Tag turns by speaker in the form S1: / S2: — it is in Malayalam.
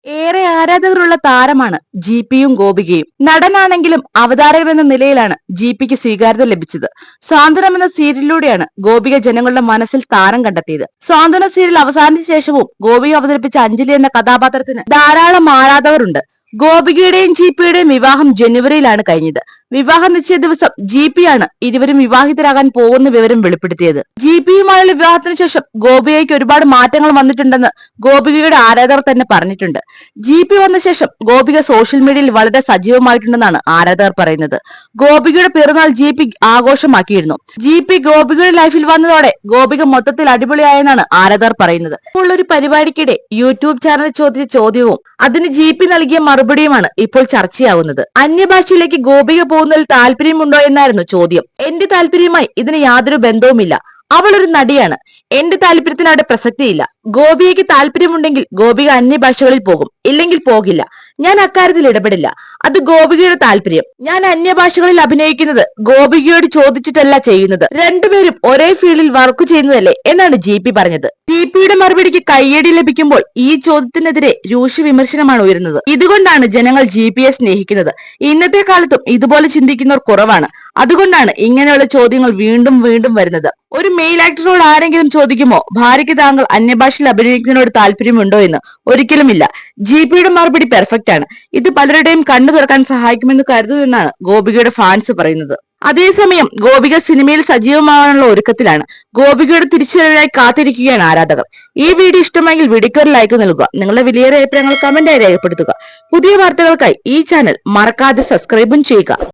S1: ഏറെ ആരാധകരുള്ള താരമാണ് ജിപിയും ഗോപികയും. നടനാണെങ്കിലും അവതാരകൻ എന്ന നിലയിലാണ് ജിപിക്ക് സ്വീകാര്യത ലഭിച്ചത്. സ്വാതന്ത്ര്യം എന്ന സീരിയലിലൂടെയാണ് ഗോപിക ജനങ്ങളുടെ മനസ്സിൽ സ്ഥാനം കണ്ടെത്തിയത്. സ്വാതന്ത്ര്യ സീരിയൽ അവസാനിച്ച ശേഷവും ഗോപിക അവതരിപ്പിച്ച അഞ്ജലി എന്ന കഥാപാത്രത്തിന് ധാരാളം ആരാധകരുണ്ട്. ഗോപികയുടെയും ജിപിയുടെയും വിവാഹം ജനുവരിയിലാണ് കഴിഞ്ഞത്. വിവാഹ നിശ്ചയ ദിവസം ജിപിയാണ് ഇരുവരും വിവാഹിതരാകാൻ പോകുന്ന വിവരം വെളിപ്പെടുത്തിയത്. ജിപിയുമായുള്ള വിവാഹത്തിന് ശേഷം ഗോപികയ്ക്ക് ഒരുപാട് മാറ്റങ്ങൾ വന്നിട്ടുണ്ടെന്ന് ഗോപികയുടെ ആരാധകർ തന്നെ പറഞ്ഞിട്ടുണ്ട്. ജിപി വന്ന ശേഷം ഗോപിക സോഷ്യൽ മീഡിയയിൽ വളരെ സജീവമായിട്ടുണ്ടെന്നാണ് ആരാധകർ പറയുന്നത്. ഗോപികയുടെ പിറന്നാൾ ജിപി ആഘോഷമാക്കിയിരുന്നു. ജിപി ഗോപികയുടെ ലൈഫിൽ വന്നതോടെ ഗോപിക മൊത്തത്തിൽ അടിപൊളിയായെന്നാണ് ആരാധകർ പറയുന്നത്. ഇപ്പോൾ ഒരു പരിപാടിക്കിടെ യൂട്യൂബ് ചാനൽ ചോദിച്ച ചോദ്യവും അതിന് ജിപി നൽകിയ മറുപടിയുമാണ് ഇപ്പോൾ ചർച്ചയാവുന്നത്. അന്യഭാഷയിലേക്ക് ഗോപിക പോകുന്നതിൽ താല്പര്യമുണ്ടോ എന്നായിരുന്നു ചോദ്യം. എന്റെ താല്പര്യവുമായി ഇതിന് യാതൊരു ബന്ധവുമില്ല. അവൾ ഒരു നടിയാണ്. എന്റെ താല്പര്യത്തിന് അവിടെ പ്രസക്തിയില്ല. ഗോപികയ്ക്ക് താല്പര്യമുണ്ടെങ്കിൽ ഗോപിക അന്യഭാഷകളിൽ പോകും, ഇല്ലെങ്കിൽ പോകില്ല. ഞാൻ അക്കാര്യത്തിൽ ഇടപെടില്ല. അത് ഗോപികയുടെ താല്പര്യം. ഞാൻ അന്യഭാഷകളിൽ അഭിനയിക്കുന്നത് ഗോപികയോട് ചോദിച്ചിട്ടല്ല ചെയ്യുന്നത്. രണ്ടുപേരും ഒരേ ഫീൽഡിൽ വർക്ക് ചെയ്യുന്നതല്ലേ എന്നാണ് ജിപി പറഞ്ഞത്. ജിപിയുടെ മറുപടിക്ക് കയ്യടി ലഭിക്കുമ്പോൾ ഈ ചോദ്യത്തിനെതിരെ രൂക്ഷ വിമർശനമാണ് ഉയരുന്നത്. ഇതുകൊണ്ടാണ് ജനങ്ങൾ ജിപിയെ സ്നേഹിക്കുന്നത്. ഇന്നത്തെ കാലത്തും ഇതുപോലെ ചിന്തിക്കുന്നവർ കുറവാണ്. അതുകൊണ്ടാണ് ഇങ്ങനെയുള്ള ചോദ്യങ്ങൾ വീണ്ടും വീണ്ടും വരുന്നത്. ഒരു മെയിൽ ആക്ടറോട് ആരെങ്കിലും ചോദിക്കുമോ ഭാര്യയ്ക്ക് താങ്കൾ അന്യഭാഷയിൽ അഭിനയിക്കുന്നതിനോട് താല്പര്യമുണ്ടോ എന്ന്? ഒരിക്കലുമില്ല. ജിപിയുടെ മറുപടി പെർഫെക്റ്റ് ആണ്. ഇത് പലരുടെയും കണ്ണു തുറക്കാൻ സഹായിക്കുമെന്ന് കരുതുമെന്നാണ് ഗോപികയുടെ ഫാൻസ് പറയുന്നത്. അതേസമയം ഗോപിക സിനിമയിൽ സജീവമാകാനുള്ള ഒരുക്കത്തിലാണ്. ഗോപികയുടെ തിരിച്ചുവരവിനായി കാത്തിരിക്കുകയാണ് ആരാധകർ. ഈ വീഡിയോ ഇഷ്ടമെങ്കിൽ വീഡിയോക്ക് ഒരു ലൈക്ക് നൽകുക. നിങ്ങളുടെ വിലയേറിയ അഭിപ്രായങ്ങൾ കമന്റായി രേഖപ്പെടുത്തുക. പുതിയ വാർത്തകൾക്കായി ഈ ചാനൽ മറക്കാതെ സബ്സ്ക്രൈബും ചെയ്യുക.